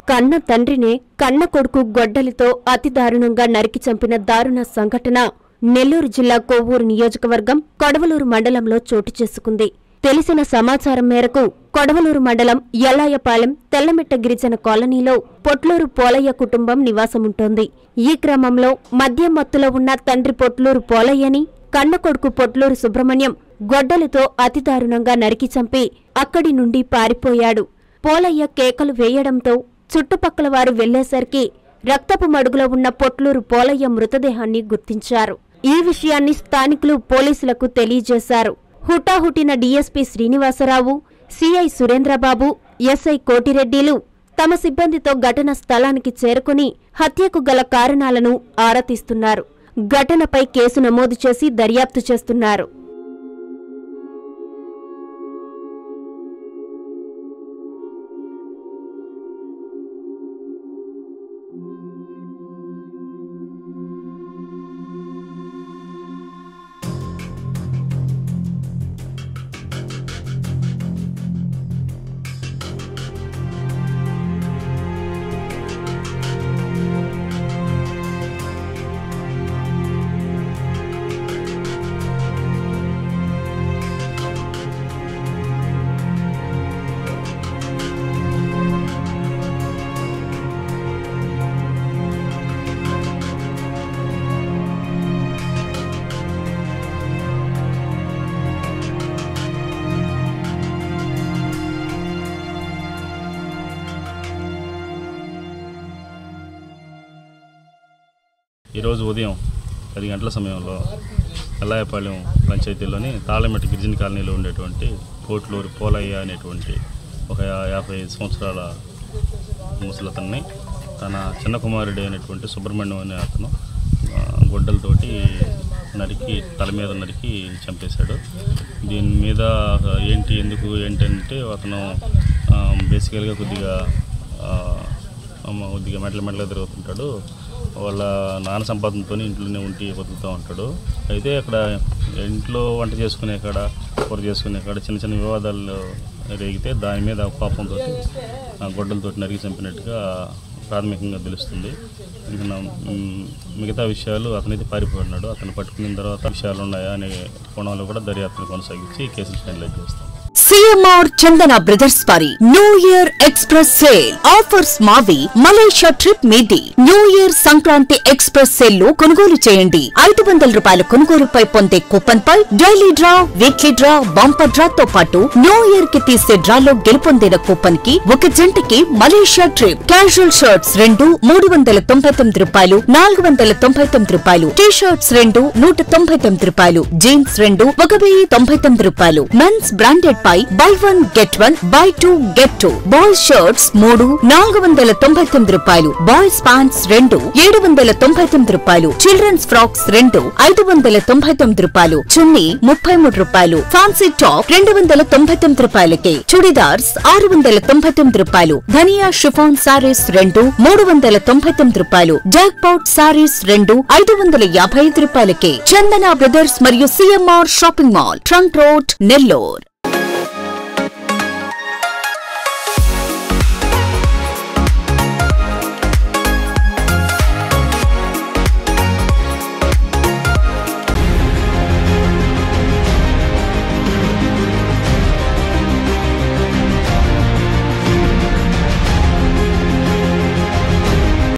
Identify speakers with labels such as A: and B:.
A: కన్న తండ్రినే కన్న కొడుకు గొడ్డలితో అతి దారుణంగా నరికి చంపిన దారుణ సంఘటన నెల్లూరు జిల్లా కొవ్వూరు నియోజకవర్గం కొడవలూరు మండలంలో చోటు చేసుకుంది. తెలిసిన సమాచారం మేరకు కొడవలూరు మండలం యల్లాయపాలెం తెల్లమిట్ట గిరిజన కాలనీలో పొట్లూరు పోలయ్య కుటుంబం నివాసముంటోంది. ఈ క్రమంలో మద్యం మత్తులో ఉన్న తండ్రి పొట్లూరు పోలయ్యని కన్న కొడుకు పొట్లూరు సుబ్రహ్మణ్యం గొడ్డలితో అతి దారుణంగా నరికి చంపి అక్కడి నుండి పారిపోయాడు. పోలయ్య కేకలు వేయడంతో చుట్టుపక్కల వారు వెళ్లేసరికి రక్తపు మడుగులో ఉన్న పొట్లూరు పోలయ్య మృతదేహాన్ని గుర్తించారు. ఈ విషయాన్ని స్థానికులు పోలీసులకు తెలియజేశారు. హుటాహుటిన DSP Srinivasa Rao, CI Surendra Babu, SI కోటిరెడ్డిలు తమ సిబ్బందితో ఘటన స్థలానికి చేరుకుని హత్యకు గల కారణాలను ఆరా తీస్తున్నారు. ఘటనపై కేసు నమోదు చేసి దర్యాప్తు చేస్తున్నారు.
B: ఈరోజు ఉదయం 10 గంటల సమయంలో యల్లాయపాలెం పంచాయతీలోని తాళమెట్ట గిరిజన కాలనీలో ఉండేటువంటి పొట్లూరు పోలయ్య అనేటువంటి ఒక 55 సంవత్సరాల ముసలతన్ని తన చిన్న కుమారుడు అయినటువంటి సుబ్రహ్మణ్యం అనే అతను గొడ్డలతోటి నరికి తల మీద నరికి చంపేశాడు. దీని మీద ఏంటంటే అతను బేసికల్గా కొద్దిగా మెట్ల తిరుగుతుంటాడు. వాళ్ళ నాన్న సంపాదనతో ఇంట్లోనే ఉండి బతుకుతూ ఉంటాడు. అయితే అక్కడ ఇంట్లో వంట చేసుకునే కాడ, కూర చేసుకునే కాడ చిన్న చిన్న వివాదాలు రేగితే దాని మీద కోపంతో గొడ్డలతో నరికి చంపినట్టుగా ప్రాథమికంగా తెలుస్తుంది. మిగతా విషయాలు అతనైతే పారిపోయినాడు. అతను పట్టుకున్న తర్వాత విషయాలు ఉన్నాయా అనే కోణంలో కూడా దర్యాప్తును కొనసాగించి కేసులు ఫైనలైజ్ చేస్తాం.
C: CMR చందన బ్రదర్స్ వారి new year express sale offers మావి. మలేషియా ట్రిప్ మీది. New year Sankranti express sale లో కొనుగోలు చేయండి. 500 రూపాయల కొనుగోలుపై పొందే కూపన్ పై daily draw, weekly draw, bumper draw తో పాటు న్యూ ఇయర్ కి తీసే డ్రాలో గెలుపొందిన కూపన్ కి ఒక జంటకి మలేషియా ట్రిప్. క్యాజువల్ షర్ట్స్ 2 399 రూపాయలు, 499 రూపాయలు. టీ షర్ట్స్ 2 199 రూపాయలు. జీన్స్ 2 1099 రూపాయలు. మెన్స్ బ్రాండెడ్ పై buy 1 get 1, buy 2 get 2. Boys shirts 3 499 రూపాయలు. బాయ్స్ ప్యాంట్స్ 2 799 రూపాయలు. చిల్డ్రన్స్ ఫ్రాక్స్ 2 599 రూపాయలు. చున్నీ 33 రూపాయలు. ఫ్యాన్సీ టాప్ 299 రూపాయలకి. చుడిదార్స్ 699 రూపాయలు. ధనియా షిఫాన్ సారీస్ 2 399 రూపాయలు. జాక్ పాట్ సారీస్ 2 555 రూపాయలకి. చందన బ్రదర్స్ మరియు CMR shopping mall, trunk road, Nellore.